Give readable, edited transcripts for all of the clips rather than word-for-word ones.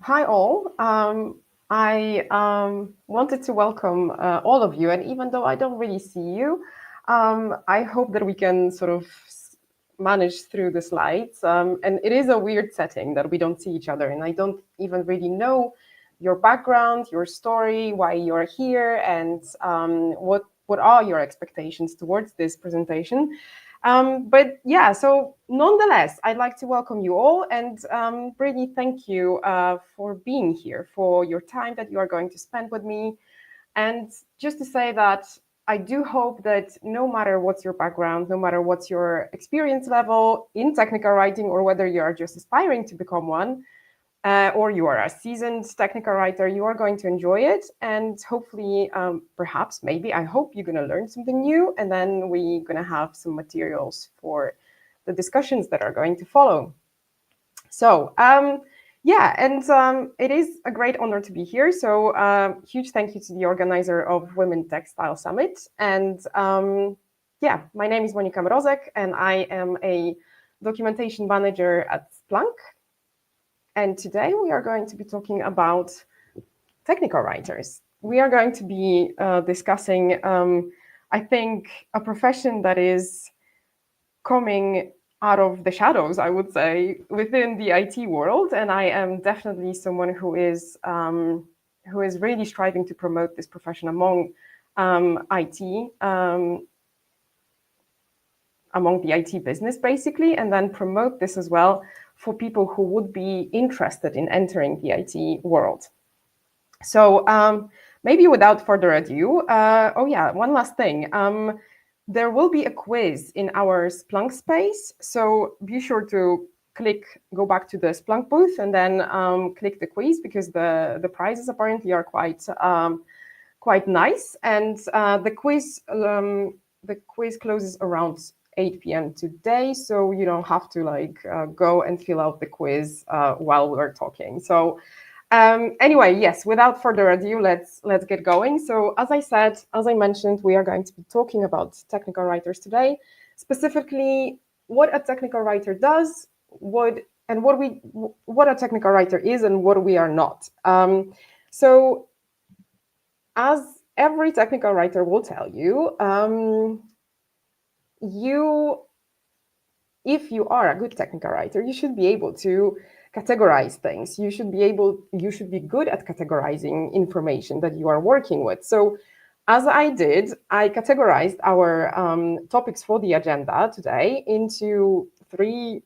Hi all. I wanted to welcome all of you, and even though I don't really see you, I hope that we can sort of manage through the slides. And it is a weird setting that we don't see each other, and I don't even really know your background, your story, why you're here, and what are your expectations towards this presentation. But yeah, so nonetheless, I'd like to welcome you all and really thank you for being here, for your time that you are going to spend with me. And just to say that I do hope that no matter what's your background, no matter what's your experience level in technical writing, or whether you are just aspiring to become one, or you are a seasoned technical writer, you are going to enjoy it. And hopefully, perhaps, maybe, I hope you're going to learn something new. And then we're going to have some materials for the discussions that are going to follow. So, yeah, and it is a great honor to be here. So, huge thank you to the organizer of Women Textile Summit. And yeah, my name is Monika Mrozek, and I am a documentation manager at Splunk. And today we are going to be talking about technical writers. We are going to be discussing, I think, a profession that is coming out of the shadows, I would say, within the IT world. And I am definitely someone who is really striving to promote this profession among IT, among the IT business, basically, and then promote this as well for people who would be interested in entering the IT world. So maybe without further ado, oh yeah, one last thing. There will be a quiz in our Splunk space, so be sure to go back to the Splunk booth and then click the quiz, because the prizes apparently are quite nice. And the quiz closes around 8 p.m. today, so you don't have to go and fill out the quiz while we're talking. So anyway, yes, without further ado, let's get going. So as I mentioned, we are going to be talking about technical writers today, specifically what a technical writer does, what a technical writer is, and what we are not. So as every technical writer will tell you, if you are a good technical writer, you should be able to categorize things. You should be good at categorizing information that you are working with. So as I did, I categorized our topics for the agenda today into three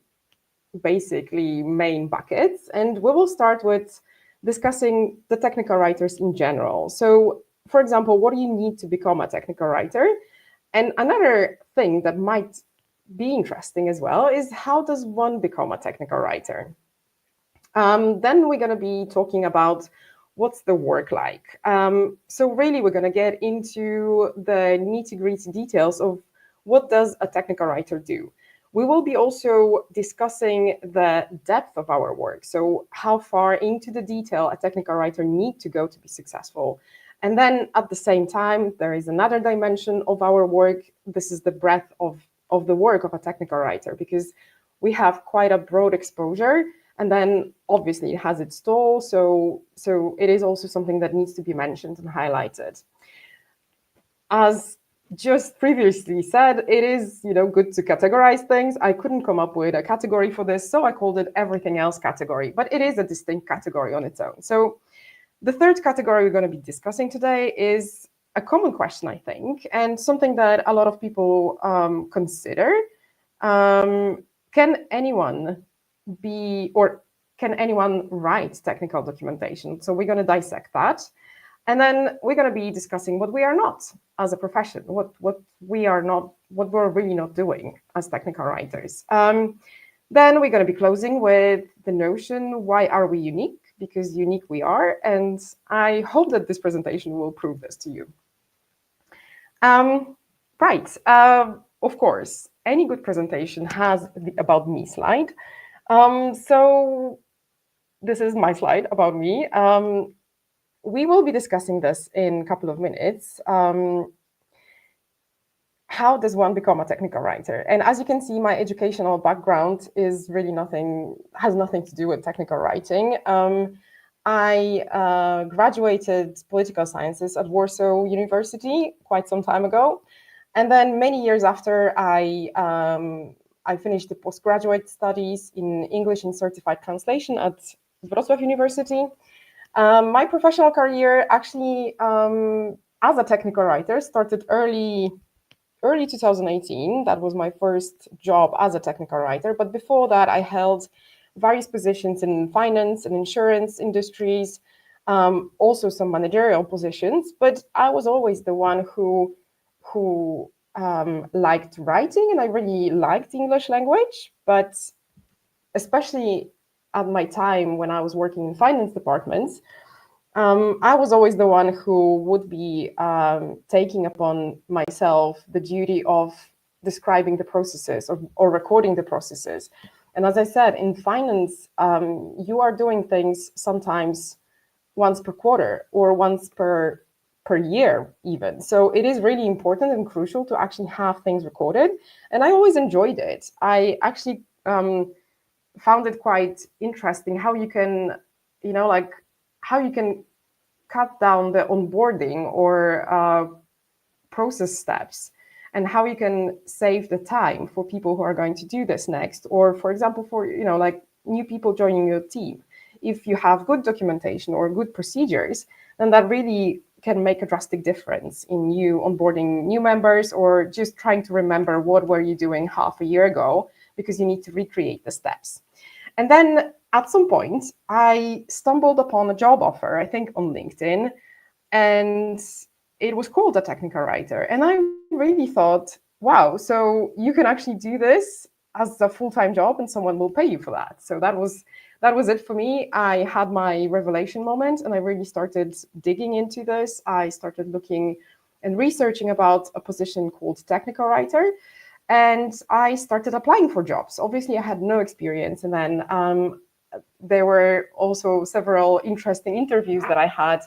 basically main buckets. And we will start with discussing the technical writers in general. So for example, what do you need to become a technical writer? And another thing that might be interesting as well is, how does one become a technical writer? Then we're going to be talking about what's the work like. So really, we're going to get into the nitty-gritty details of what does a technical writer do. We will be also discussing the depth of our work. So how far into the detail a technical writer needs to go to be successful. And then at the same time, there is another dimension of our work. This is the breadth of the work of a technical writer, because we have quite a broad exposure. And then obviously it has its toll. So it is also something that needs to be mentioned and highlighted. As just previously said, it is good to categorize things. I couldn't come up with a category for this, so I called it everything else category, but it is a distinct category on its own. So the third category we're going to be discussing today is a common question, I think, and something that a lot of people consider. Can anyone write technical documentation? So we're going to dissect that. And then we're going to be discussing what we are not as a profession, what we're really not doing as technical writers. Then we're going to be closing with the notion, why are we unique? Because unique we are. And I hope that this presentation will prove this to you. Right. Of course, any good presentation has the About Me slide. So this is my slide about me. We will be discussing this in a couple of minutes. How does one become a technical writer? And as you can see, my educational background is really has nothing to do with technical writing. I graduated political sciences at Warsaw University quite some time ago. And then many years after, I finished the postgraduate studies in English and certified translation at Wrocław University. My professional career actually, as a technical writer, started early 2018. That was my first job as a technical writer. But before that, I held various positions in finance and insurance industries, also some managerial positions. But I was always the one who liked writing, and I really liked the English language. But especially at my time when I was working in finance departments, I was always the one who would be taking upon myself the duty of describing the processes or recording the processes. And as I said, in finance, you are doing things sometimes once per quarter or once per year even. So it is really important and crucial to actually have things recorded. And I always enjoyed it. I actually found it quite interesting how you can, like how you can cut down the onboarding or process steps, and how you can save the time for people who are going to do this next, or for example, for like new people joining your team. If you have good documentation or good procedures, then that really can make a drastic difference in you onboarding new members, or just trying to remember what were you doing half a year ago, because you need to recreate the steps. And then at some point, I stumbled upon a job offer, I think on LinkedIn, and it was called a technical writer. And I really thought, wow, so you can actually do this as a full-time job and someone will pay you for that. So that was it for me. I had my revelation moment and I really started digging into this. I started looking and researching about a position called technical writer. And I started applying for jobs. Obviously, I had no experience. And then there were also several interesting interviews that I had.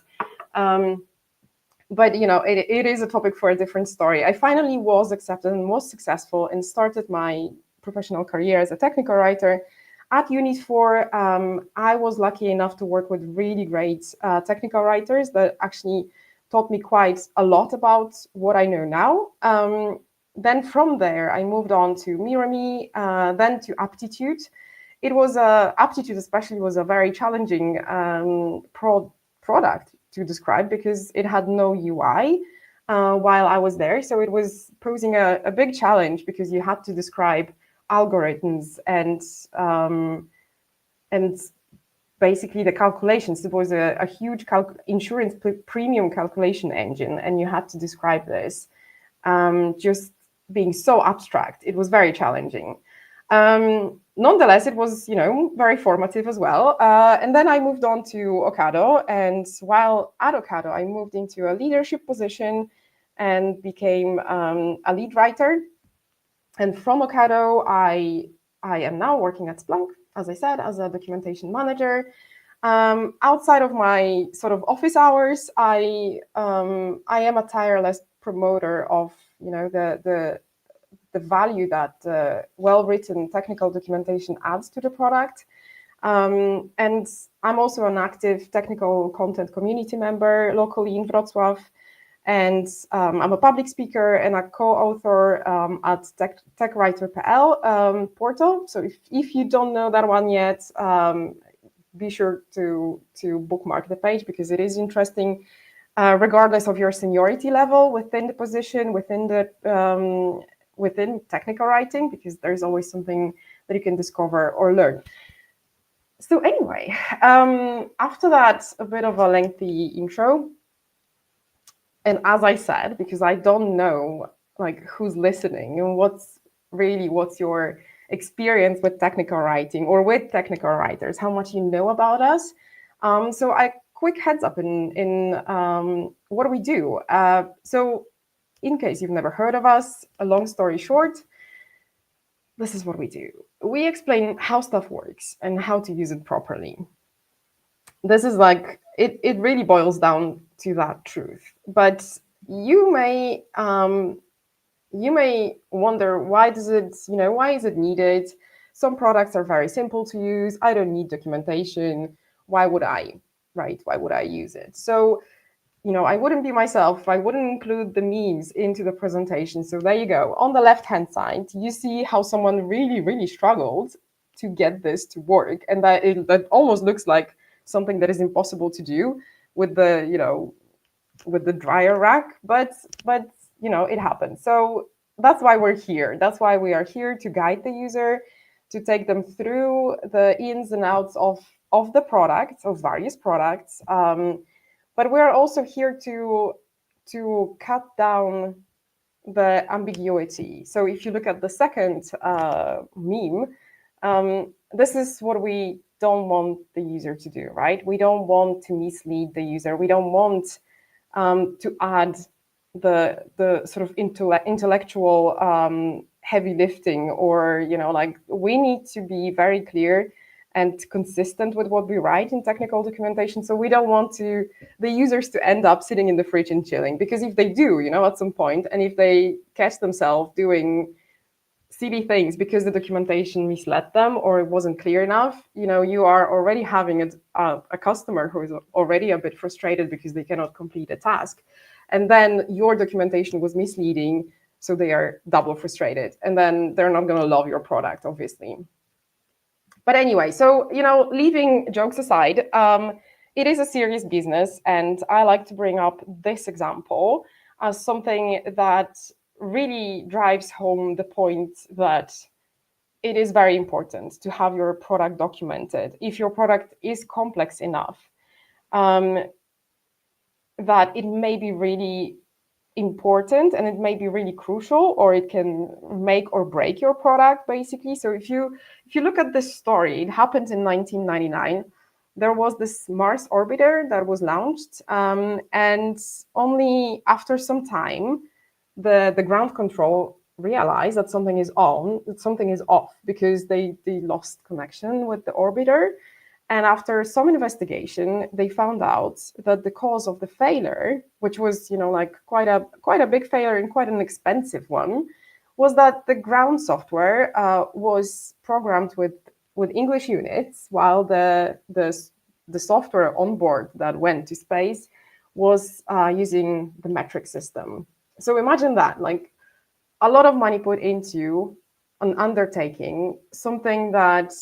But it is a topic for a different story. I finally was accepted and was successful and started my professional career as a technical writer at Unit 4. I was lucky enough to work with really great technical writers that actually taught me quite a lot about what I know now. Then from there, I moved on to Mirami, then to Aptitude. Aptitude especially was a very challenging product to describe because it had no UI while I was there. So it was posing a big challenge because you had to describe algorithms and basically the calculations. It was a huge insurance premium calculation engine, and you had to describe this just being so abstract. It was very challenging. Nonetheless, it was, very formative as well. And then I moved on to Ocado. And while at Ocado, I moved into a leadership position and became a lead writer. And from Ocado, I am now working at Splunk, as I said, as a documentation manager. Outside of my sort of office hours, I am a tireless promoter of, the value that well-written technical documentation adds to the product. And I'm also an active technical content community member locally in Wrocław. And I'm a public speaker and a co-author at techwriter.pl portal. So if you don't know that one yet, be sure to bookmark the page because it is interesting, regardless of your seniority level within the position, within technical writing, because there's always something that you can discover or learn. So anyway, after that, a bit of a lengthy intro. And as I said, because I don't know who's listening and what's your experience with technical writing or with technical writers, how much you know about us. So a quick heads up in what do we do. So in case you've never heard of us, a long story short, this is what we do. We explain how stuff works and how to use it properly. This is it really boils down to that truth. But you may wonder, why is it needed? Some products are very simple to use. I don't need documentation. Why would I? right? Why would I use it? So, I wouldn't be myself if I wouldn't include the memes into the presentation. So there you go. On the left-hand side, you see how someone really, really struggled to get this to work. And that almost looks like something that is impossible to do with the dryer rack, but it happens. So that's why we're here. That's why we are here, to guide the user, to take them through the ins and outs of the products, of various products. But we're also here to cut down the ambiguity. So if you look at the second meme, this is what we don't want the user to do, right? We don't want to mislead the user. We don't want to add the sort of intellectual heavy lifting, or we need to be very clear and consistent with what we write in technical documentation. So we don't want the users to end up sitting in the fridge and chilling, because if they do, at some point, and if they catch themselves doing silly things because the documentation misled them or it wasn't clear enough, you are already having a customer who is already a bit frustrated because they cannot complete a task. And then your documentation was misleading, so they are double frustrated. And then they're not going to love your product, obviously. But anyway, so, leaving jokes aside, it is a serious business. And I like to bring up this example as something that really drives home the point that it is very important to have your product documented. If your product is complex enough, that it may be really important and it may be really crucial, or it can make or break your product, basically. So if you look at this story, it happened in 1999. There was this Mars orbiter that was launched, and only after some time, the ground control realized that something is off, because they lost connection with the orbiter. And after some investigation, they found out that the cause of the failure, which was, quite a big failure and quite an expensive one, was that the ground software was programmed with English units, while the software on board that went to space was using the metric system. So imagine that, a lot of money put into an undertaking, something that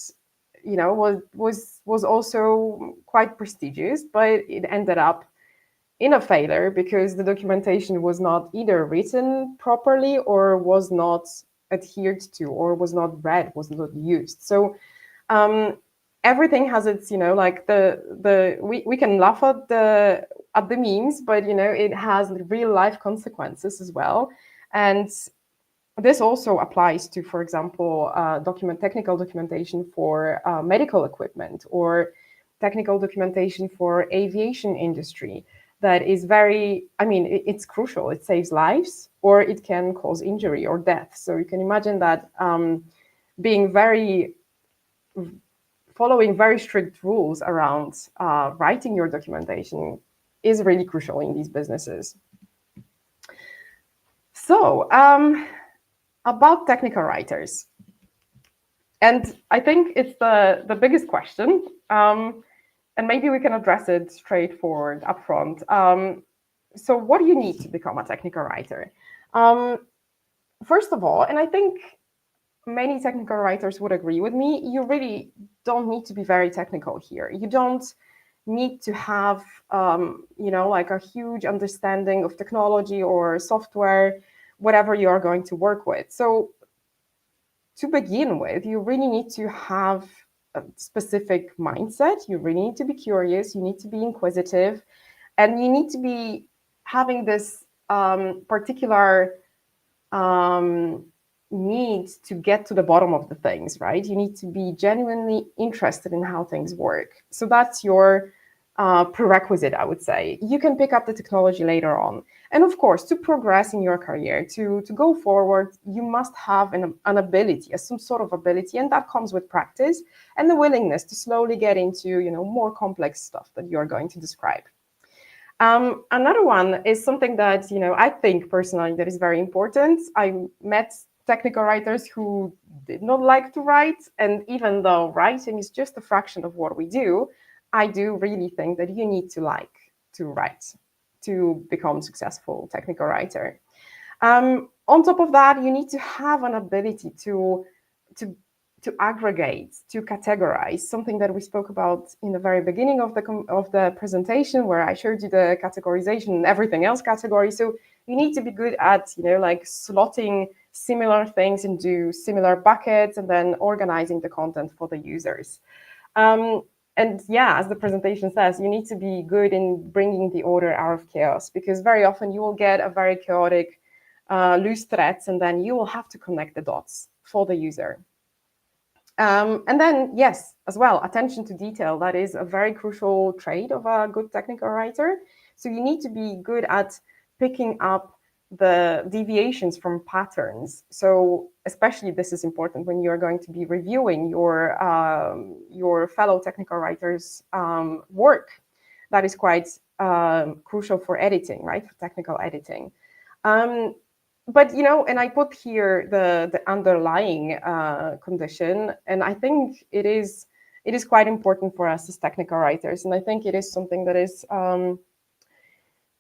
was also quite prestigious, but it ended up in a failure because the documentation was not either written properly, or was not adhered to, or was not read, was not used. So everything has its, we can laugh at the memes, but it has real life consequences as well. And this also applies to, for example, technical documentation for medical equipment, or technical documentation for aviation industry. That is it's crucial. It saves lives, or it can cause injury or death. So you can imagine that following very strict rules around writing your documentation is really crucial in these businesses. So, about technical writers. And I think it's the biggest question. And maybe we can address it straightforward upfront. So what do you need to become a technical writer? First of all, and I think many technical writers would agree with me, you really don't need to be very technical here. You don't need to have, a huge understanding of technology or software, whatever you are going to work with. So to begin with, you really need to have a specific mindset. You really need to be curious. You need to be inquisitive, and you need to be having this particular need to get to the bottom of the things, right? You need to be genuinely interested in how things work. So that's your prerequisite, I would say. You can pick up the technology later on. And of course, to progress in your career, to go forward, you must have an ability, some sort of ability, and that comes with practice and the willingness to slowly get into, more complex stuff that you're going to describe. Another one is something that, I think personally that is very important. I met technical writers who did not like to write, and even though writing is just a fraction of what we do, I do really think that you need to like to write to become successful technical writer. On top of that, you need to have an ability to to aggregate, to categorize, something that we spoke about in the very beginning of the presentation, where I showed you the categorization and everything else category. So you need to be good at, like slotting similar things into similar buckets and then organizing the content for the users. And yeah, as the presentation says, you need to be good in bringing the order out of chaos, because very often you will get a very chaotic loose threads, and then you will have to connect the dots for the user. And then, yes, as well, attention to detail. That is a very crucial trait of a good technical writer. So you need to be good at picking up the deviations from patterns. So especially this is important when you're going to be reviewing your fellow technical writers' work. That is quite crucial for editing, right? For technical editing. But and I put here the underlying condition, and I think it is quite important for us as technical writers, and I think it is something that is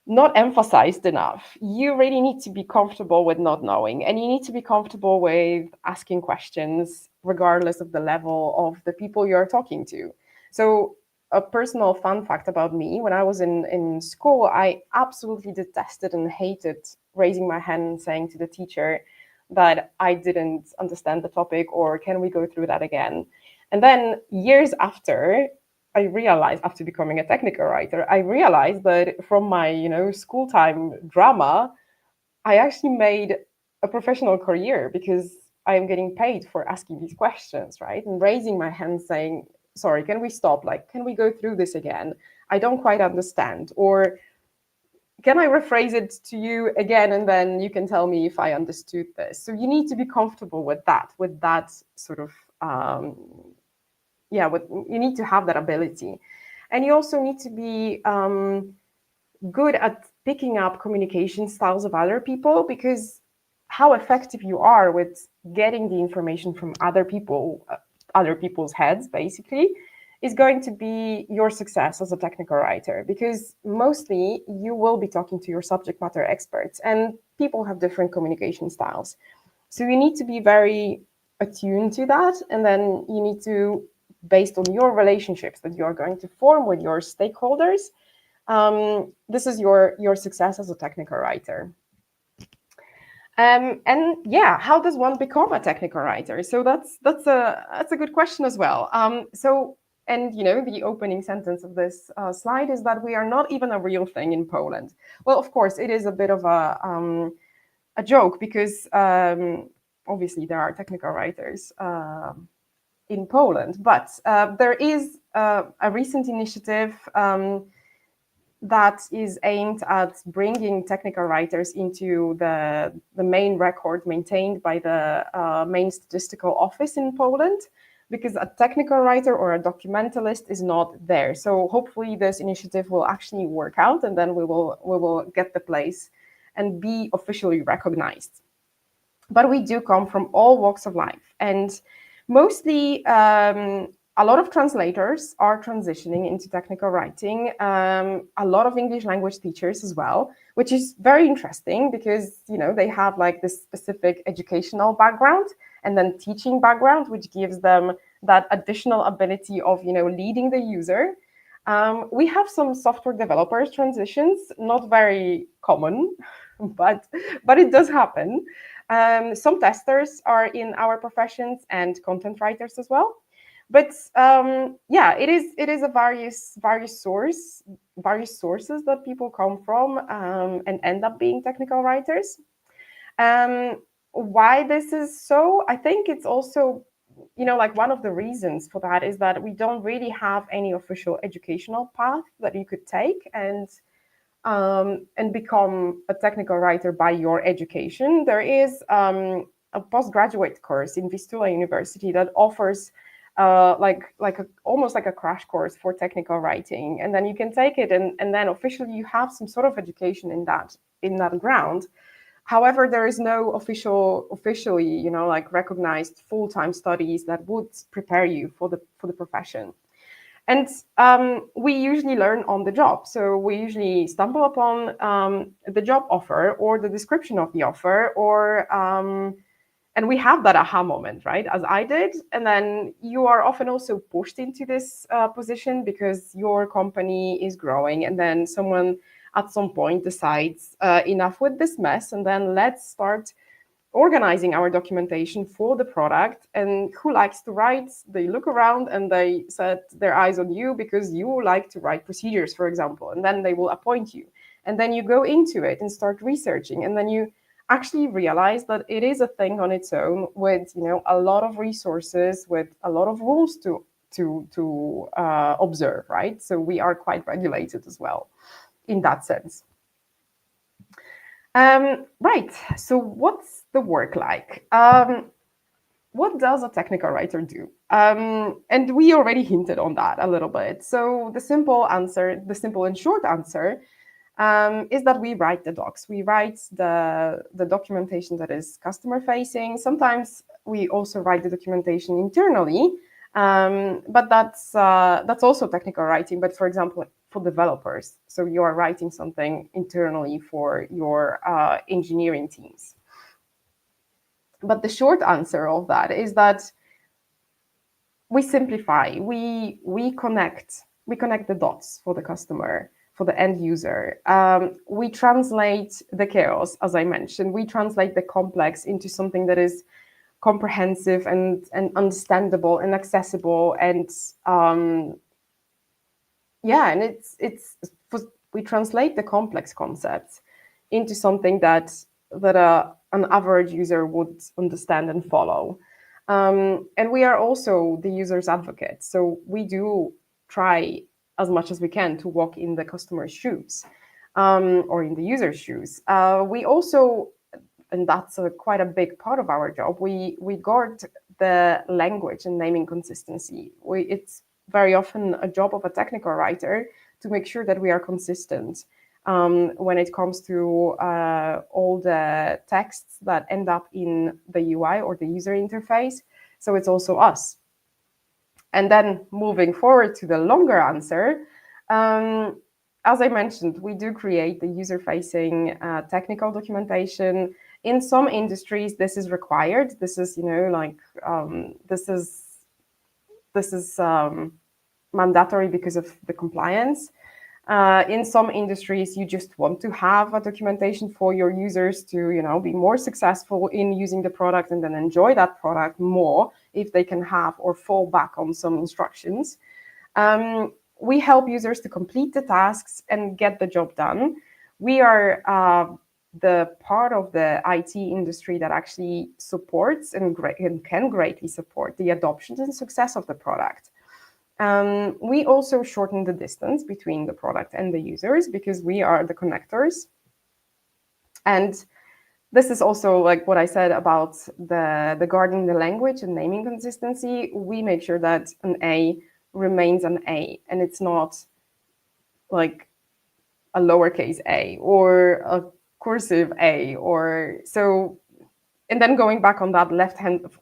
not emphasized enough. You really need to be comfortable with not knowing, and you need to be comfortable with asking questions regardless of the level of the people you're talking to. So a personal fun fact about me: when I was in school, I absolutely detested and hated raising my hand and saying to the teacher that I didn't understand the topic, or can we go through that again? And then years after, I realized, after becoming a technical writer, I realized that from my school time drama, I actually made a professional career, because I am getting paid for asking these questions, right? And raising my hand saying, sorry, can we stop? Like, can we go through this again? I don't quite understand. Or can I rephrase it to you again, and then you can tell me if I understood this? So you need to be comfortable with that sort of, you need to have that ability. And you also need to be good at picking up communication styles of other people, because how effective you are with getting the information from other people's heads, basically, is going to be your success as a technical writer, because mostly you will be talking to your subject matter experts, and people have different communication styles. So you need to be very attuned to that, and then you need to, based on your relationships that you're going to form with your stakeholders, this is your success as a technical writer. And yeah, how does one become a technical writer? So that's a good question as well. And the opening sentence of this slide is that we are not even a real thing in Poland. Well, of course, it is a bit of a joke, because obviously there are technical writers in Poland, but there is a recent initiative that is aimed at bringing technical writers into the main record maintained by the main statistical office in Poland, because a technical writer or a documentalist is not there. So hopefully this initiative will actually work out, and then we will get the place and be officially recognized. But we do come from all walks of life, and mostly a lot of translators are transitioning into technical writing, a lot of English language teachers as well, which is very interesting, because they have like this specific educational background and then teaching background, which gives them that additional ability of leading the user. We have some software developers transitions, not very common, but it does happen. Some testers are in our professions, and content writers as well. But yeah, it is a various sources that people come from and end up being technical writers. Why this is so? I think it's also, like one of the reasons for that is that we don't really have any official educational path that you could take and become a technical writer by your education. There is a postgraduate course in Vistula University that offers almost like a crash course for technical writing, and then you can take it, and then officially you have some sort of education in that ground. However, there is no officially recognized full-time studies that would prepare you for the profession. And we usually learn on the job. So we usually stumble upon the job offer or the description of the offer, or and we have that aha moment, right? As I did. And then you are often also pushed into this position because your company is growing, and then someone at some point decides enough with this mess, and then let's start organizing our documentation for the product. And who likes to write? They look around and they set their eyes on you because you like to write procedures, for example, and then they will appoint you. And then you go into it and start researching, and then you actually realize that it is a thing on its own, with a lot of resources, with a lot of rules to observe, right? So we are quite regulated as well in that sense. Right. So what's the work like? What does a technical writer do? And we already hinted on that a little bit. So the simple and short answer is that we write the docs. We write the documentation that is customer facing. Sometimes we also write the documentation internally, but that's also technical writing. But for example, for developers, so you are writing something internally for your engineering teams. But the short answer of that is that we simplify, we connect the dots for the customer, for the end user. We translate the chaos, as I mentioned. We translate the complex into something that is comprehensive and understandable and accessible. And we translate the complex concepts into something that an average user would understand and follow. And we are also the user's advocate. So we do try as much as we can to walk in the customer's shoes, or in the user's shoes. We also, and that's quite a big part of our job, we guard the language and naming consistency. It's very often a job of a technical writer to make sure that we are consistent when it comes to all the texts that end up in the UI or the user interface. So it's also us. And then moving forward to the longer answer, as I mentioned, we do create the user-facing technical documentation. In some industries, this is required. This is, this is mandatory because of the compliance. In some industries, you just want to have a documentation for your users to, be more successful in using the product and then enjoy that product more if they can have or fall back on some instructions. We help users to complete the tasks and get the job done. We are the part of the IT industry that actually supports and can greatly support the adoption and success of the product. We also shorten the distance between the product and the users because we are the connectors. And this is also like what I said about the guarding the language and naming consistency. We make sure that an A remains an A, and it's not like a lowercase a or a cursive A, or so. And then going back on that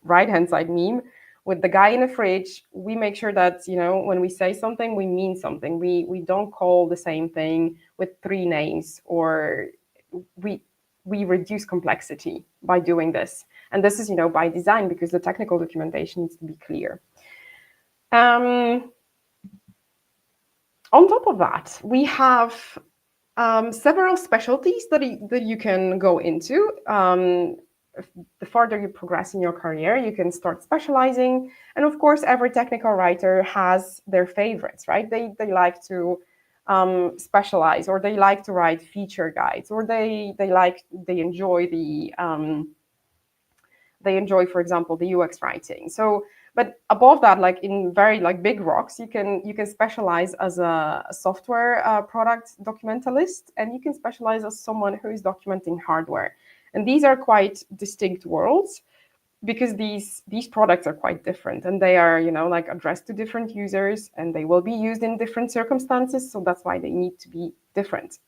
right hand side meme with the guy in the fridge, we make sure that, when we say something, we mean something. We don't call the same thing with 3 names, or we reduce complexity by doing this. And this is, by design, because the technical documentation needs to be clear. On top of that, we have several specialties that you can go into. The farther you progress in your career, you can start specializing. And of course, every technical writer has their favorites, right? They like to specialize, or they like to write feature guides, or they enjoy for example, the UX writing. So, but above that, like in very big rocks, you can specialize as a software product documentalist, and you can specialize as someone who is documenting hardware. And these are quite distinct worlds, because these products are quite different, and they are addressed to different users, and they will be used in different circumstances. So that's why they need to be different.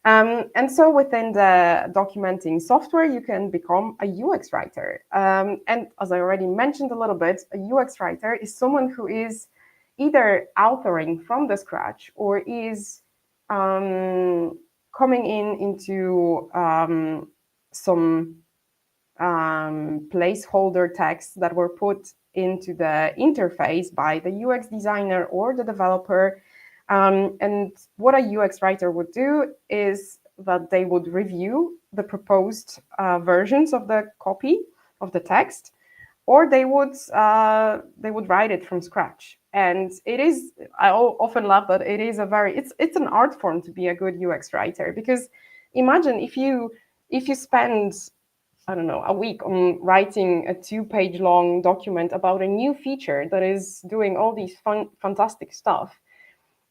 And so within the documenting software, you can become a UX writer. And as I already mentioned a little bit, a UX writer is someone who is either authoring from the scratch or is coming into some placeholder texts that were put into the interface by the UX designer or the developer. And what a UX writer would do is that they would review the proposed versions of the copy of the text, or they would write it from scratch. And it is, I often love that it is it's an art form to be a good UX writer, because imagine if you spend, I don't know, a week on writing a 2-page long document about a new feature that is doing all these fantastic stuff.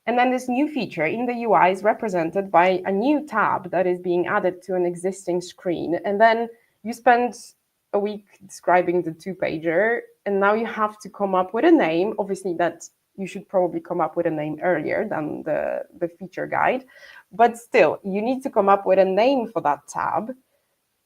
And then this new feature in the UI is represented by a new tab that is being added to an existing screen. And then you spend a week describing the 2-pager, and now you have to come up with a name. Obviously, that you should probably come up with a name earlier than the feature guide. But still, you need to come up with a name for that tab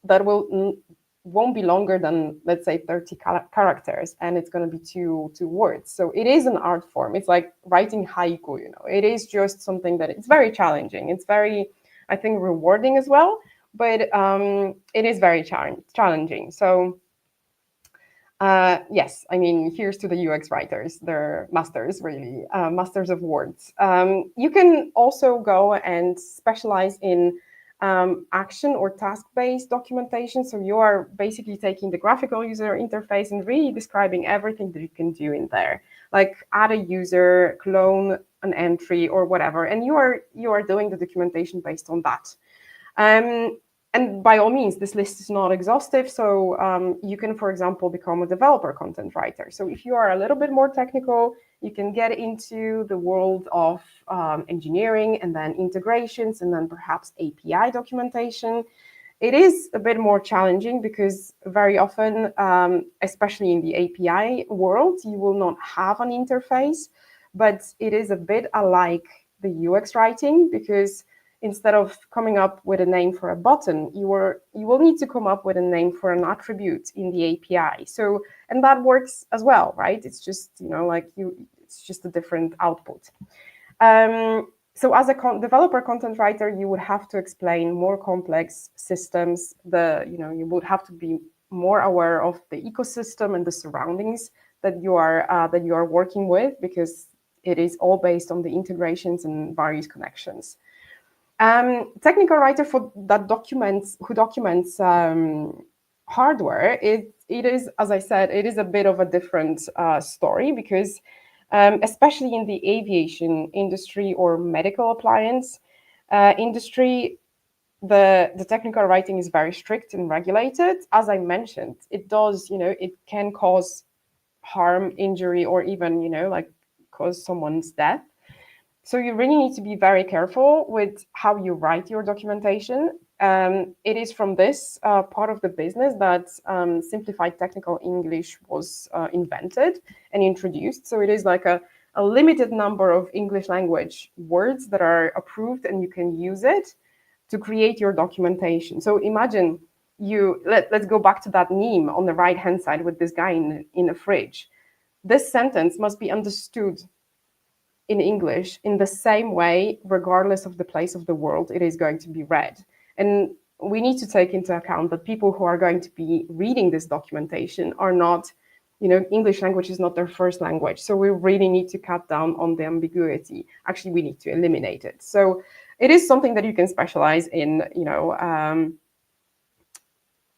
that won't be longer than, let's say, 30 characters, and it's going to be two words. So it is an art form. It's like writing haiku, It is just something that it's very challenging. It's very, I think, rewarding as well, but it is very challenging. So yes, I mean, here's to the UX writers. They're masters, really, masters of words. You can also go and specialize in action or task-based documentation. So you are basically taking the graphical user interface and really describing everything that you can do in there, like add a user, clone an entry, or whatever. And you are doing the documentation based on that. And by all means, this list is not exhaustive. So you can, for example, become a developer content writer. So if you are a little bit more technical, you can get into the world of engineering, and then integrations, and then perhaps API documentation. It is a bit more challenging because very often, especially in the API world, you will not have an interface, but it is a bit alike the UX writing, because instead of coming up with a name for a button, you will need to come up with a name for an attribute in the API. So, and that works as well, right? It's just, it's just a different output. So as a developer content writer, you would have to explain more complex systems. You would have to be more aware of the ecosystem and the surroundings that you are working with, because it is all based on the integrations and various connections. Technical writer who documents hardware, it is, as I said, it is a bit of a different story, because especially in the aviation industry or medical appliance industry, the technical writing is very strict and regulated. As I mentioned, it does, it can cause harm, injury, or even, cause someone's death. So you really need to be very careful with how you write your documentation. It is from this part of the business that simplified technical English was invented and introduced. So it is like a limited number of English language words that are approved, and you can use it to create your documentation. So imagine let's go back to that meme on the right-hand side with this guy in a fridge. This sentence must be understood in English in the same way, regardless of the place of the world it is going to be read. And we need to take into account that people who are going to be reading this documentation are not, English language is not their first language. So we really need to cut down on the ambiguity. Actually, we need to eliminate it. So it is something that you can specialize in,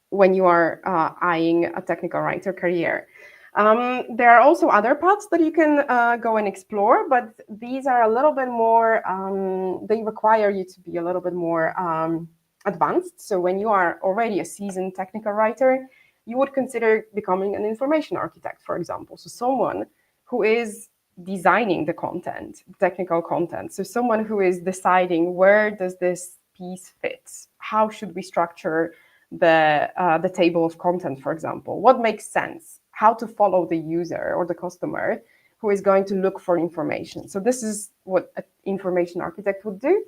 when you are eyeing a technical writer career. There are also other paths that you can go and explore, but these are a little bit more, they require you to be a little bit more advanced. So when you are already a seasoned technical writer, you would consider becoming an information architect, for example. So someone who is designing the content, technical content. So someone who is deciding, where does this piece fit? How should we structure the table of content, for example? What makes sense? How to follow the user or the customer who is going to look for information. So this is what an information architect would do.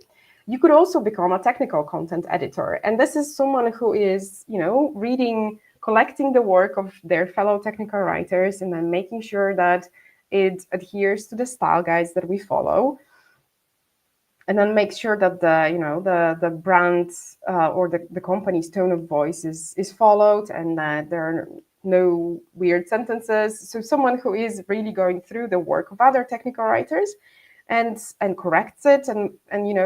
You could also become a technical content editor. And this is someone who is, reading, collecting the work of their fellow technical writers, and then making sure that it adheres to the style guides that we follow, and then make sure that the brand or the company's tone of voice is followed, and that there are no weird sentences. So someone who is really going through the work of other technical writers and corrects it, and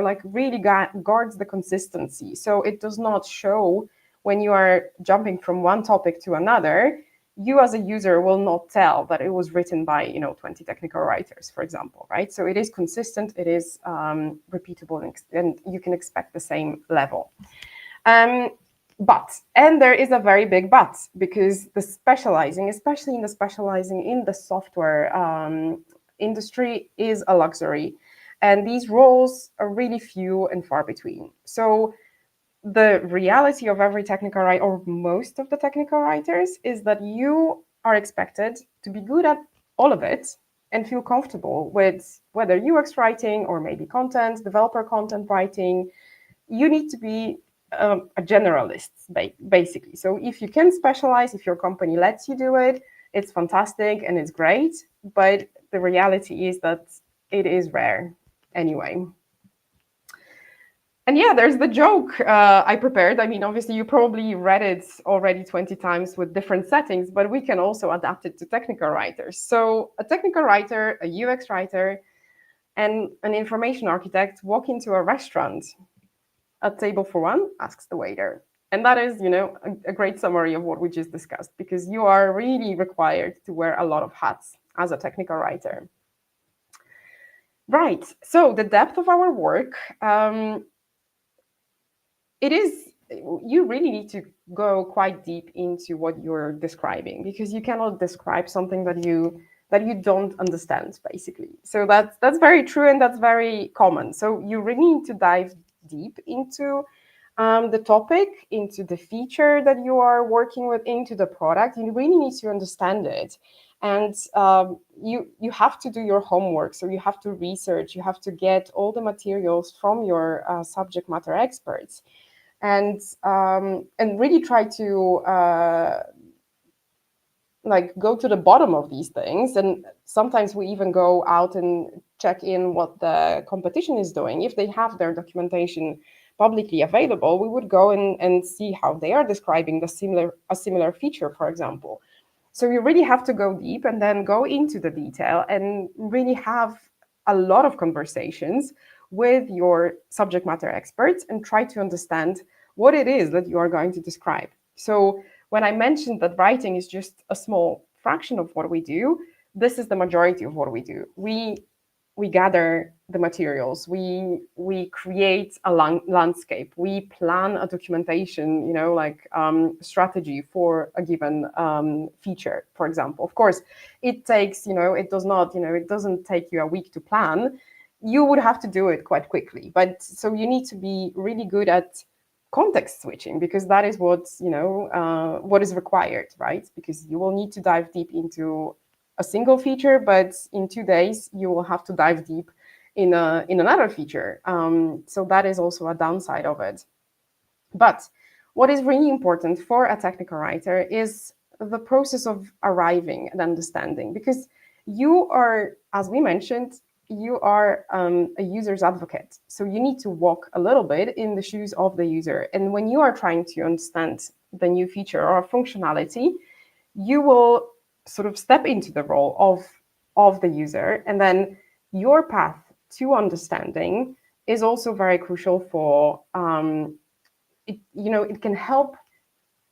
like really guards the consistency, so it does not show when you are jumping from one topic to another. You as a user will not tell that it was written by 20 technical writers, for example, right? So it is consistent, it is repeatable, and you can expect the same level. But, and there is a very big but, because the specializing, especially in the specializing in the software industry, is a luxury, and these roles are really few and far between. So the reality of every technical writer, or most of the technical writers, is that you are expected to be good at all of it and feel comfortable with whether UX writing or maybe content, developer content writing. You need to be a generalist, basically. So if you can specialize, if your company lets you do it, it's fantastic and it's great. But the reality is that it is rare anyway. And yeah, there's the joke I prepared. I mean, obviously, you probably read it already 20 times with different settings, but we can also adapt it to technical writers. So a technical writer, a UX writer, and an information architect walk into a restaurant. A table for one, asks the waiter. And that is, a great summary of what we just discussed, because you are really required to wear a lot of hats as a technical writer. Right, so the depth of our work, you really need to go quite deep into what you're describing, because you cannot describe something that you don't understand, basically. So that's very true, and that's very common. So you really need to dive deep into the topic, into the feature that you are working with, into the product. You really need to understand it. And you have to do your homework. So you have to research, you have to get all the materials from your subject matter experts, and really try to go to the bottom of these things. And sometimes we even go out and check in what the competition is doing. If they have their documentation publicly available, we would go and see how they are describing a similar feature, for example. So you really have to go deep and then go into the detail and really have a lot of conversations with your subject matter experts and try to understand what it is that you are going to describe. So when I mentioned that writing is just a small fraction of what we do, this is the majority of what we do. We gather the materials, we create a landscape, we plan a documentation, strategy for a given feature, for example. Of course, it takes, it doesn't take you a week to plan. You would have to do it quite quickly. But so you need to be really good at context switching, because that is what is required, right? Because you will need to dive deep into a single feature, but in 2 days you will have to dive deep in another feature. So that is also a downside of it. But what is really important for a technical writer is the process of arriving at understanding, because you are, as we mentioned, you are a user's advocate. So you need to walk a little bit in the shoes of the user. And when you are trying to understand the new feature or functionality, you will sort of step into the role of the user. And then your path to understanding is also very crucial for, it can help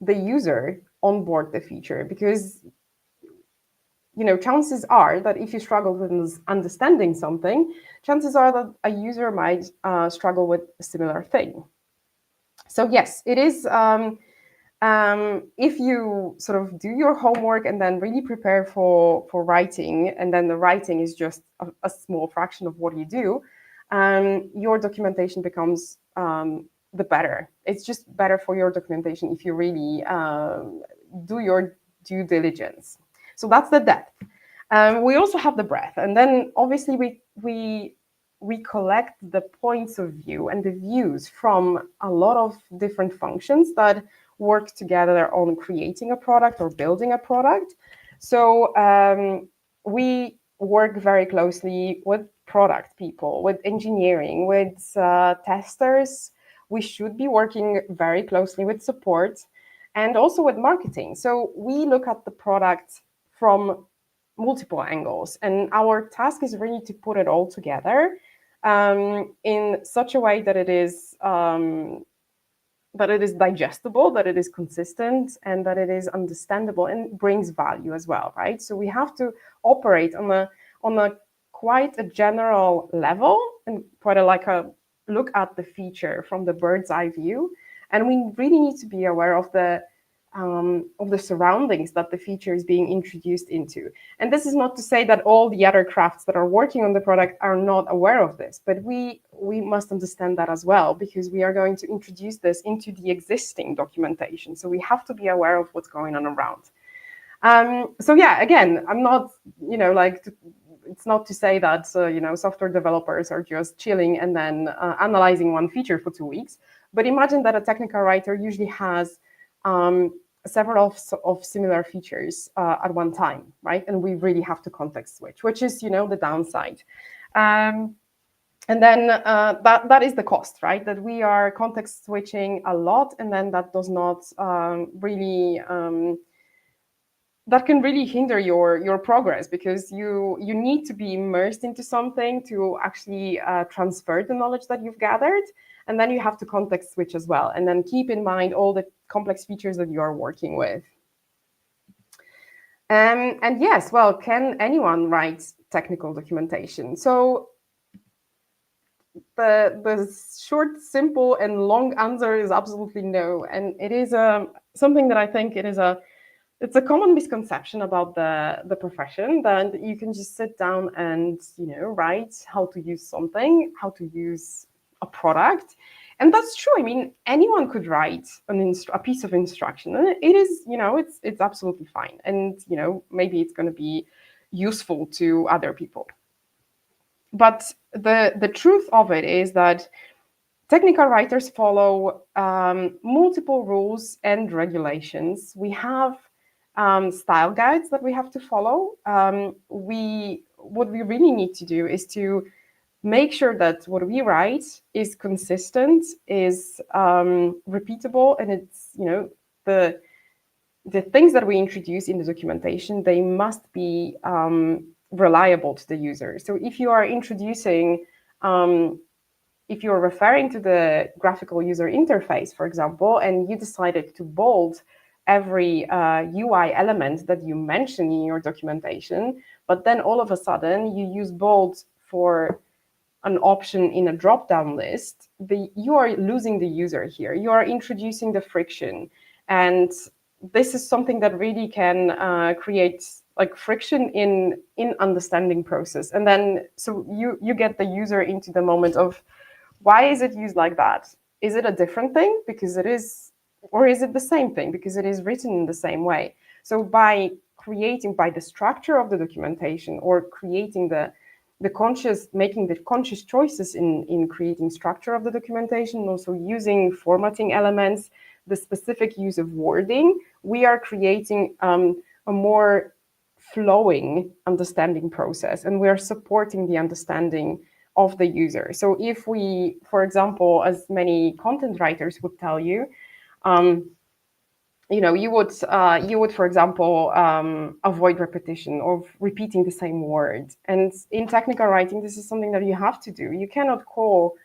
the user onboard the feature, because chances are that if you struggle with understanding something, chances are that a user might struggle with a similar thing. So yes, it is, if you sort of do your homework and then really prepare for writing, and then the writing is just a small fraction of what you do, your documentation becomes the better. It's just better for your documentation if you really do your due diligence. So that's the depth. We also have the breadth, and then obviously we collect the points of view and the views from a lot of different functions that work together on creating a product or building a product. So we work very closely with product people, with engineering, with testers. We should be working very closely with support and also with marketing. So we look at the product from multiple angles, and our task is really to put it all together in such a way that it is digestible, that it is consistent, and that it is understandable and brings value as well, right? So we have to operate on a quite a general level and quite a look at the feature from the bird's eye view, and we really need to be aware of the surroundings that the feature is being introduced into. And this is not to say that all the other crafts that are working on the product are not aware of this, but we must understand that as well, because we are going to introduce this into the existing documentation. So we have to be aware of what's going on around. So yeah, again, I'm not, it's not to say that, software developers are just chilling and then analyzing one feature for 2 weeks. But imagine that a technical writer usually has several of similar features at one time, right? And we really have to context switch, which is, the downside. And then that is the cost, right? That we are context switching a lot, and then that does not really that can really hinder your progress, because you need to be immersed into something to actually transfer the knowledge that you've gathered, and then you have to context switch as well, and then keep in mind all the complex features that you are working with. And yes, well, can anyone write technical documentation? So the short, simple, and long answer is absolutely no. And it is something that I think it's a common misconception about the profession, that you can just sit down and write how to use something, how to use a product. And that's true. I mean, anyone could write a piece of instruction. It is, it's absolutely fine. And, maybe it's going to be useful to other people. But the truth of it is that technical writers follow multiple rules and regulations. We have style guides that we have to follow. What we really need to do is to make sure that what we write is consistent, is repeatable, and it's the things that we introduce in the documentation, they must be reliable to the user. So if you are introducing, if you're referring to the graphical user interface, for example, and you decided to bold every UI element that you mention in your documentation, but then all of a sudden you use bold for an option in a drop-down list, you are losing the user here. You are introducing the friction, and this is something that really can create friction in understanding process. And then so you get the user into the moment of, why is it used like that? Is it a different thing because it is, or is it the same thing because it is written in the same way? So by the structure of the documentation, or creating making the conscious choices in creating structure of the documentation, also using formatting elements, the specific use of wording, we are creating a more flowing understanding process, and we are supporting the understanding of the user. So if we, for example, as many content writers would tell you, you would, for example, avoid repetition of repeating the same word. And in technical writing, this is something that you have to do. You cannot call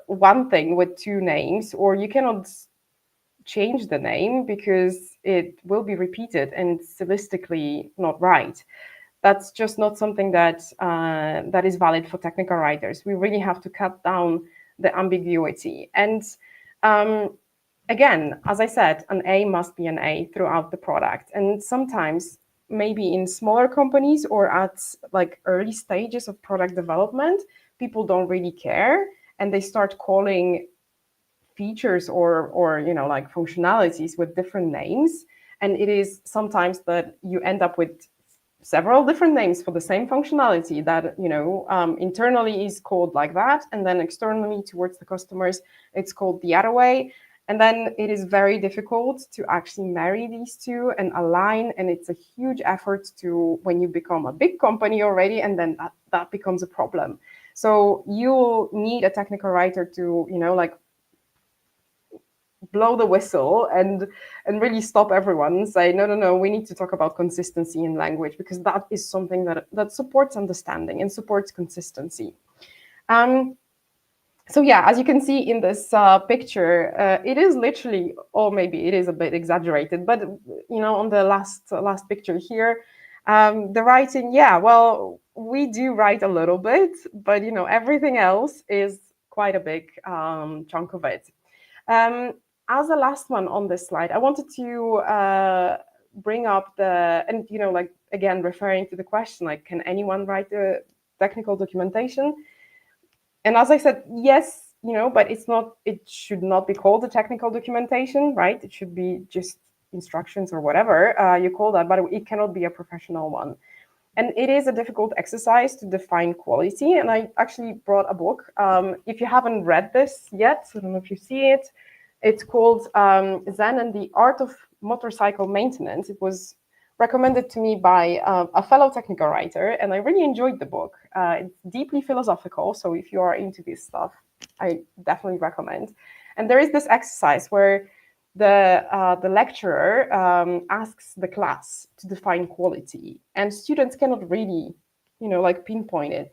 one thing with two names, or you cannot change the name because it will be repeated and stylistically not right. That's just not something that that is valid for technical writers. We really have to cut down the ambiguity. And again, as I said, an A must be an A throughout the product. And sometimes, maybe in smaller companies or at early stages of product development, people don't really care, and they start calling features or functionalities with different names. And it is sometimes that you end up with several different names for the same functionality that internally is called like that, and then externally towards the customers it's called the other way. And then it is very difficult to actually marry these two and align. And it's a huge effort to when you become a big company already, and then that becomes a problem. So you'll need a technical writer to, like blow the whistle and really stop everyone and say, no, we need to talk about consistency in language, because that is something that supports understanding and supports consistency. So yeah, as you can see in this picture, it is literally, or maybe it is a bit exaggerated, but on the last picture here, the writing, yeah, well, we do write a little bit, but everything else is quite a big chunk of it. As the last one on this slide, I wanted to bring up and like again referring to the question, like, can anyone write the technical documentation? And as I said, yes, but it should not be called a technical documentation, right? It should be just instructions or whatever you call that, but it cannot be a professional one. And it is a difficult exercise to define quality. And I actually brought a book. If you haven't read this yet, I don't know if you see it. It's called Zen and the Art of Motorcycle Maintenance. It was recommended to me by a fellow technical writer, and I really enjoyed the book. It's deeply philosophical, so if you are into this stuff, I definitely recommend. And there is this exercise where the lecturer asks the class to define quality, and students cannot really, like pinpoint it.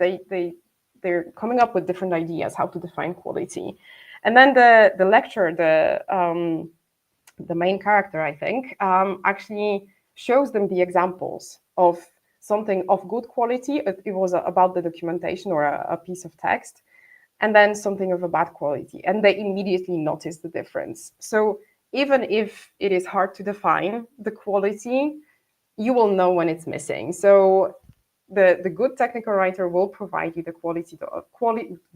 They're coming up with different ideas how to define quality, and then the lecturer, the main character, I think, actually shows them the examples of something of good quality. It was about the documentation or a piece of text, and then something of a bad quality, and they immediately notice the difference. So even if it is hard to define the quality, you will know when it's missing. So the good technical writer will provide you the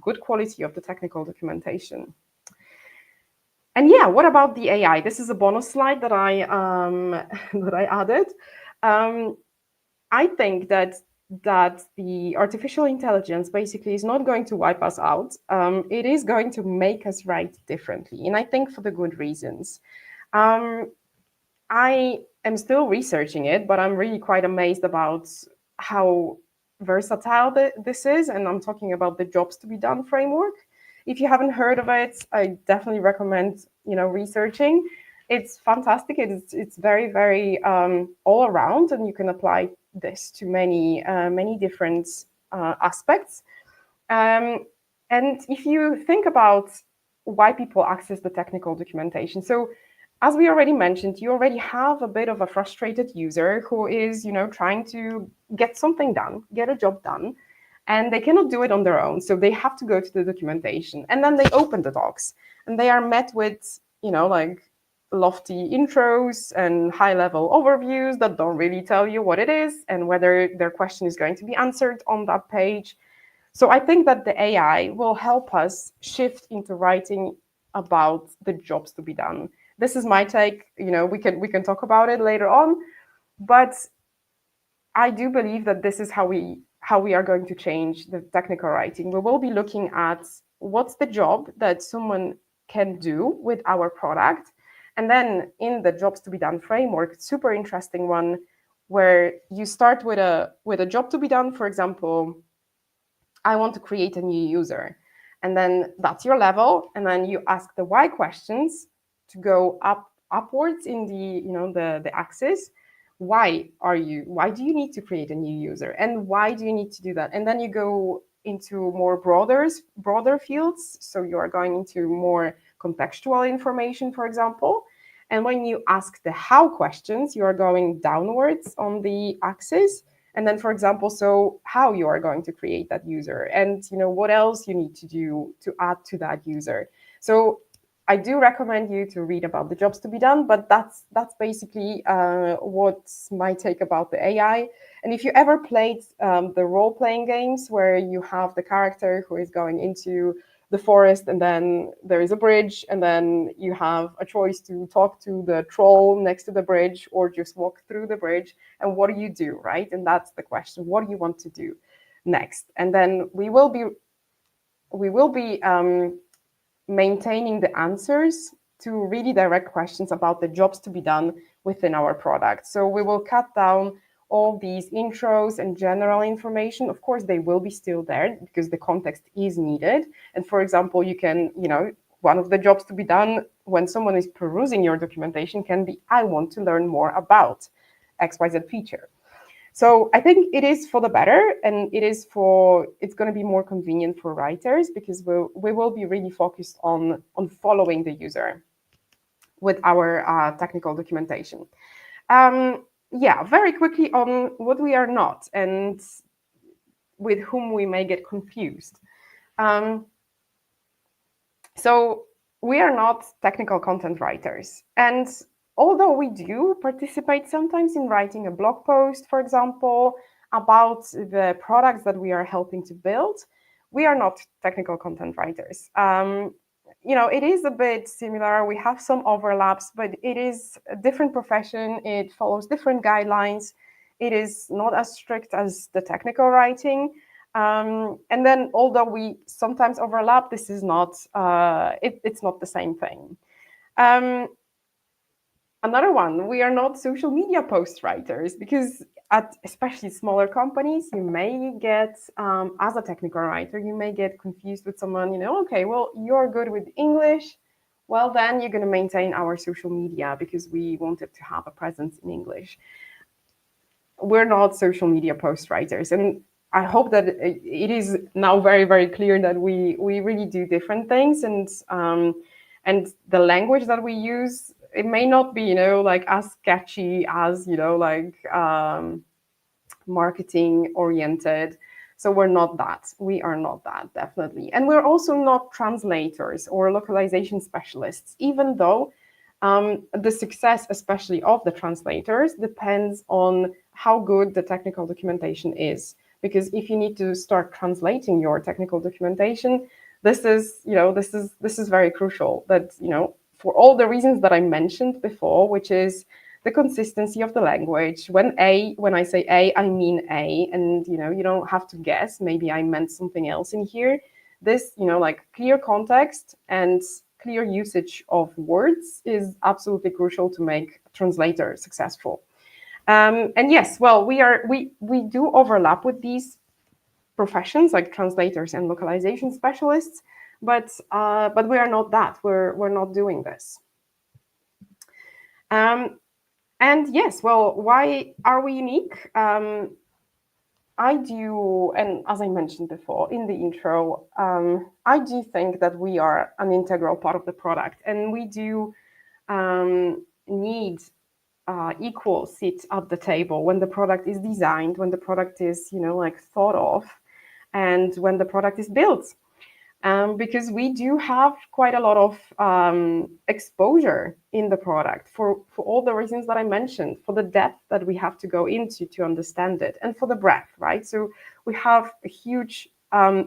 good quality of the technical documentation. And yeah, what about the AI? This is a bonus slide that I that I added. I think that the artificial intelligence basically is not going to wipe us out. It is going to make us write differently, and I think for the good reasons. I am still researching it, but I'm really quite amazed about how versatile this is, and I'm talking about the jobs to be done framework. If you haven't heard of it, I definitely recommend researching. It's fantastic. It's very, very all around, and you can apply this to many different aspects. And if you think about why people access the technical documentation, so as we already mentioned, you already have a bit of a frustrated user who is, trying to get something done, get a job done, and they cannot do it on their own. So they have to go to the documentation, and then they open the docs, and they are met with, like lofty intros and high-level overviews that don't really tell you what it is and whether their question is going to be answered on that page. So I think that the AI will help us shift into writing about the jobs to be done. This is my take. We can talk about it later on, but I do believe that this is how we are going to change the technical writing. We will be looking at what's the job that someone can do with our product, and then in the jobs to be done framework, super interesting one, where you start with a job to be done. For example, I want to create a new user, and then that's your level, and then you ask the why questions to go upwards in the axis. Why do you need to create a new user, and why do you need to do that? And then you go into more broader fields, so you are going into more contextual information, for example. And when you ask the how questions, you are going downwards on the axis. And then, for example, so how you are going to create that user, and what else you need to do to add to that user. So I do recommend you to read about the jobs to be done, but that's basically what's my take about the AI. And if you ever played the role-playing games where you have the character who is going into the forest, and then there is a bridge, and then you have a choice to talk to the troll next to the bridge or just walk through the bridge, and what do you do, right? And that's the question: what do you want to do next? And then we will be maintaining the answers to really direct questions about the jobs to be done within our product. So we will cut down all these intros and general information. Of course, they will be still there because the context is needed. And for example, you can, one of the jobs to be done when someone is perusing your documentation can be, I want to learn more about XYZ feature. So I think it is for the better, and it's going to be more convenient for writers because we will be really focused on following the user with our technical documentation. Very quickly on what we are not and with whom we may get confused. So we are not technical content writers. And although we do participate sometimes in writing a blog post, for example, about the products that we are helping to build, we are not technical content writers. It is a bit similar. We have some overlaps, but it is a different profession. It follows different guidelines. It is not as strict as the technical writing. And then, although we sometimes overlap, this is not, it's not the same thing. Another one, we are not social media post writers because at especially smaller companies, you may get, as a technical writer, you may get confused with someone, okay, well, you're good with English. Well, then you're going to maintain our social media because we wanted to have a presence in English. We're not social media post writers. And I hope that it is now very, very clear that we really do different things. And the language that we use, it may not be, like as sketchy as, marketing oriented. So we're not that. We are not that, definitely. And we're also not translators or localization specialists, even though the success, especially of the translators, depends on how good the technical documentation is. Because if you need to start translating your technical documentation, this is very crucial. That for all the reasons that I mentioned before, which is the consistency of the language. When I say A, I mean A, and you don't have to guess. Maybe I meant something else in here. This like clear context and clear usage of words is absolutely crucial to make a translator successful. And yes, well, we do overlap with these professions like translators and localization specialists, but we are not that. We're not doing this. And yes, well, why are we unique? I do, and as I mentioned before in the intro, I do think that we are an integral part of the product, and we do need equal seats at the table when the product is designed, when the product is, like thought of, and when the product is built. Because we do have quite a lot of exposure in the product for all the reasons that I mentioned, for the depth that we have to go into to understand it, and for the breadth, right? So we have a huge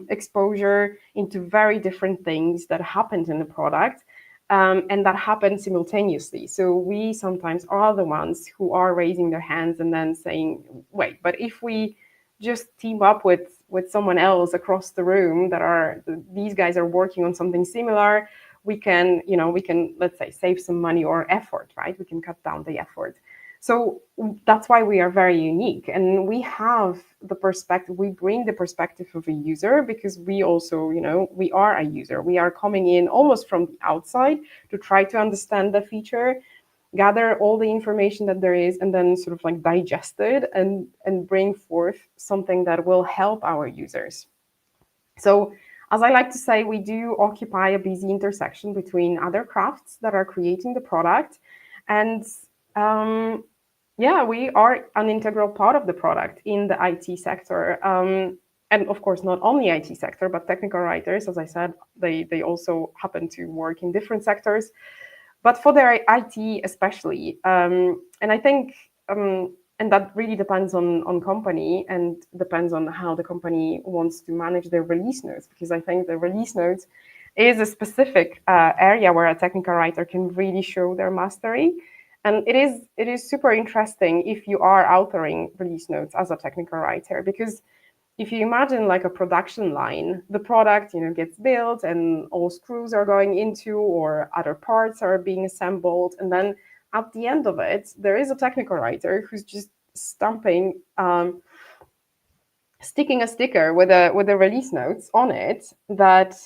exposure into very different things that happened in the product, and that happen simultaneously. So we sometimes are the ones who are raising their hands and then saying, wait, but if we just team up with someone else across the room these guys are working on something similar, we can let's say save some money or effort, right? We can cut down the effort. So that's why we are very unique, and we have we bring the perspective of a user, because we also, we are a user. We are coming in almost from the outside to try to understand the feature, gather all the information that there is, and then sort of like digest it and bring forth something that will help our users. So as I like to say, we do occupy a busy intersection between other crafts that are creating the product. And we are an integral part of the product in the IT sector. And of course, not only IT sector, but technical writers, as I said, they also happen to work in different sectors. But for their IT especially, and I think, and that really depends on company and depends on how the company wants to manage their release notes, because I think the release notes is a specific area where a technical writer can really show their mastery. And it is super interesting if you are authoring release notes as a technical writer, because if you imagine like a production line, the product, gets built and all screws are going into, or other parts are being assembled. And then at the end of it, there is a technical writer who's just sticking a sticker with the release notes on it that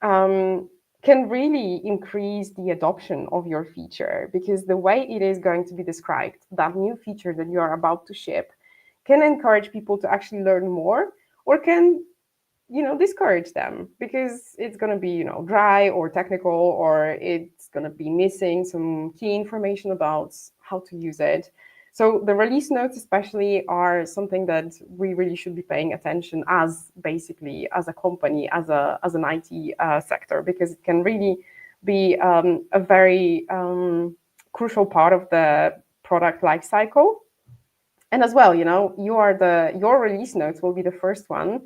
can really increase the adoption of your feature, because the way it is going to be described, that new feature that you are about to ship, can encourage people to actually learn more, or can discourage them because it's going to be dry or technical, or it's going to be missing some key information about how to use it. So the release notes especially are something that we really should be paying attention as a company, as an IT sector, because it can really be a very crucial part of the product lifecycle. And as well, your release notes will be the first ones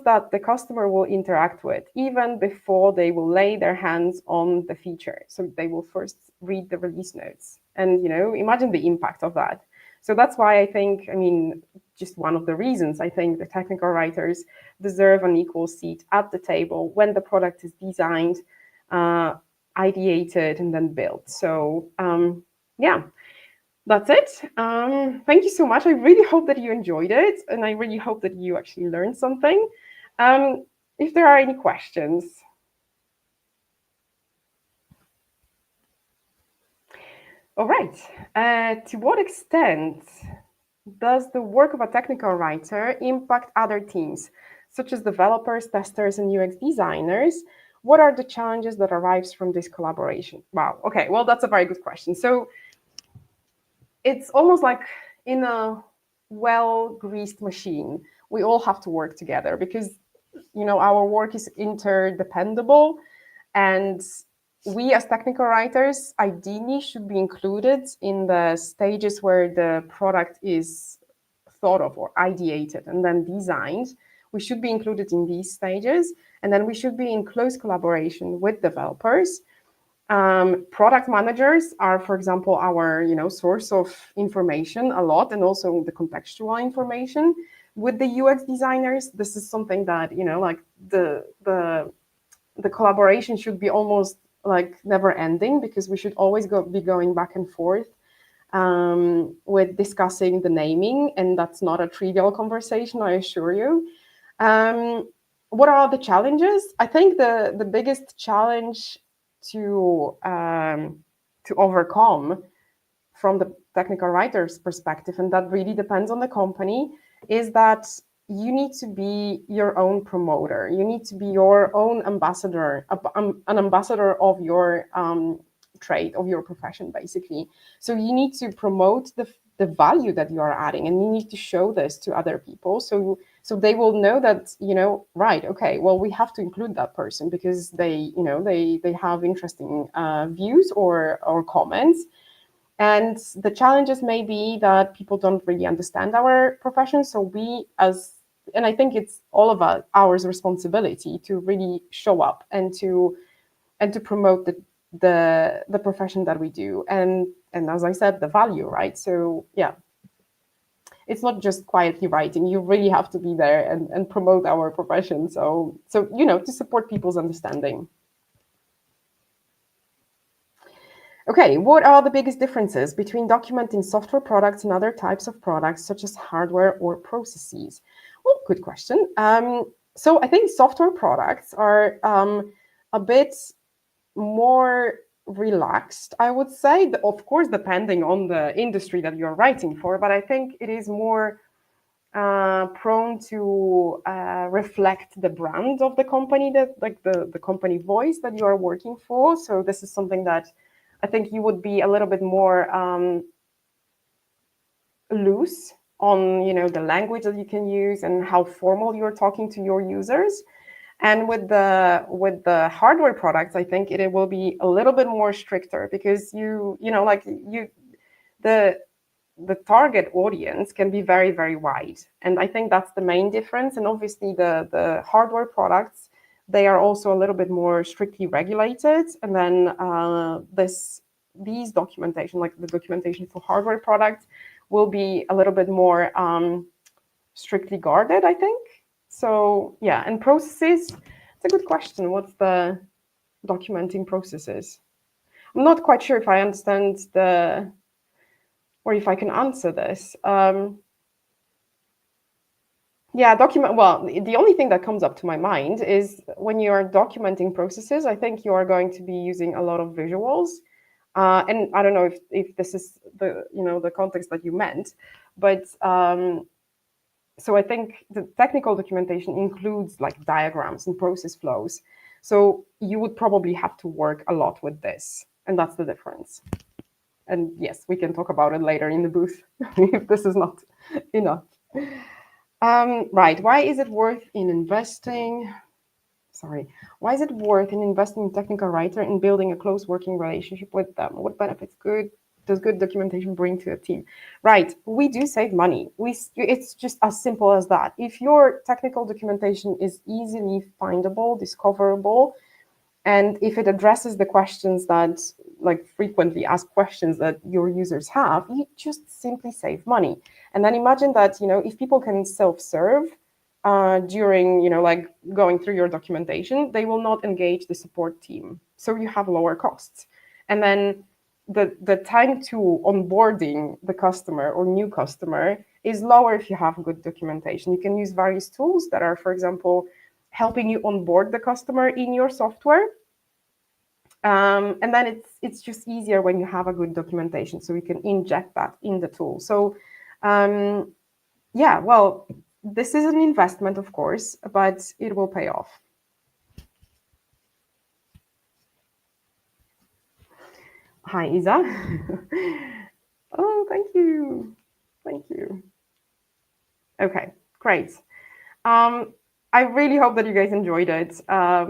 that the customer will interact with, even before they will lay their hands on the feature. So they will first read the release notes, and imagine the impact of that. So that's why I think, just one of the reasons I think the technical writers deserve an equal seat at the table when the product is designed, ideated, and then built. So yeah. That's it. Thank you so much. I really hope that you enjoyed it, and I really hope that you actually learned something. If there are any questions. All right. To what extent does the work of a technical writer impact other teams, such as developers, testers, and UX designers? What are the challenges that arise from this collaboration? Wow. Okay. Well, that's a very good question. So it's almost like in a well-greased machine. We all have to work together because, our work is interdependable, and we as technical writers ideally should be included in the stages where the product is thought of or ideated and then designed. We should be included in these stages, and then we should be in close collaboration with developers. Product managers are, for example, our source of information a lot, and also the contextual information. With the UX designers, this is something that like the collaboration should be almost like never ending, because we should always be going back and forth with discussing the naming, and that's not a trivial conversation, I assure you. What are the challenges? I think the biggest challenge to overcome from the technical writer's perspective, and that really depends on the company, is that you need to be your own promoter. You need to be your own ambassador, an ambassador of your trade, of your profession, basically. So you need to promote the value that you are adding, and you need to show this to other people, so they will know that, right, okay, well, we have to include that person because they have interesting views or comments. And the challenges may be that people don't really understand our profession. So and I think it's all of our responsibility to really show up and to promote the profession that we do. And as I said, the value, right? So yeah, it's not just quietly writing. You really have to be there and promote our profession. So to support people's understanding. Okay, what are the biggest differences between documenting software products and other types of products, such as hardware or processes? Well, good question. So I think software products are a bit more relaxed, I would say, of course, depending on the industry that you're writing for, but I think it is more prone to reflect the brand of the company, that like the company voice that you are working for. So this is something that I think you would be a little bit more loose on, the language that you can use and how formal you're talking to your users. And with the hardware products, I think it will be a little bit more stricter, because the target audience can be very, very wide. And I think that's the main difference. And obviously the hardware products, they are also a little bit more strictly regulated. And then these documentation, like the documentation for hardware products, will be a little bit more strictly guarded, I think. So yeah, and processes, it's a good question. What's the documenting processes? I'm not quite sure if I understand or if I can answer this. Yeah, well, the only thing that comes up to my mind is when you are documenting processes, I think you are going to be using a lot of visuals. And I don't know if this is the context that you meant, but so I think the technical documentation includes like diagrams and process flows. So you would probably have to work a lot with this, and that's the difference. And yes, we can talk about it later in the booth if this is not enough. Right. Why is it worth in investing? Sorry. Why is it worth in investing in technical writer and building a close working relationship with them? What benefits does good documentation bring to a team? Right. We do save money. It's just as simple as that. If your technical documentation is easily findable, discoverable, and if it addresses the questions that, like frequently asked questions that your users have, you just simply save money. And then imagine that, if people can self-serve during, like going through your documentation, they will not engage the support team. So you have lower costs. And then the time to onboarding the customer or new customer is lower if you have good documentation. You can use various tools that are, for example, helping you onboard the customer in your software. And then it's just easier when you have a good documentation, so you can inject that in the tool. So yeah, well, this is an investment, of course, but it will pay off. Hi, Isa. Oh, thank you. Thank you. Okay, great. I really hope that you guys enjoyed it.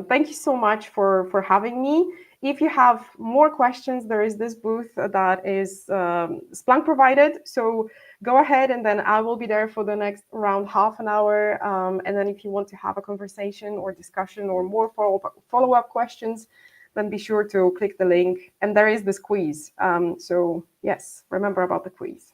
Thank you so much for having me. If you have more questions, there is this booth that is Splunk provided. So go ahead, and then I will be there for the next around half an hour. And then if you want to have a conversation or discussion or more follow-up questions, then be sure to click the link. And there is this quiz. So yes, remember about the quiz.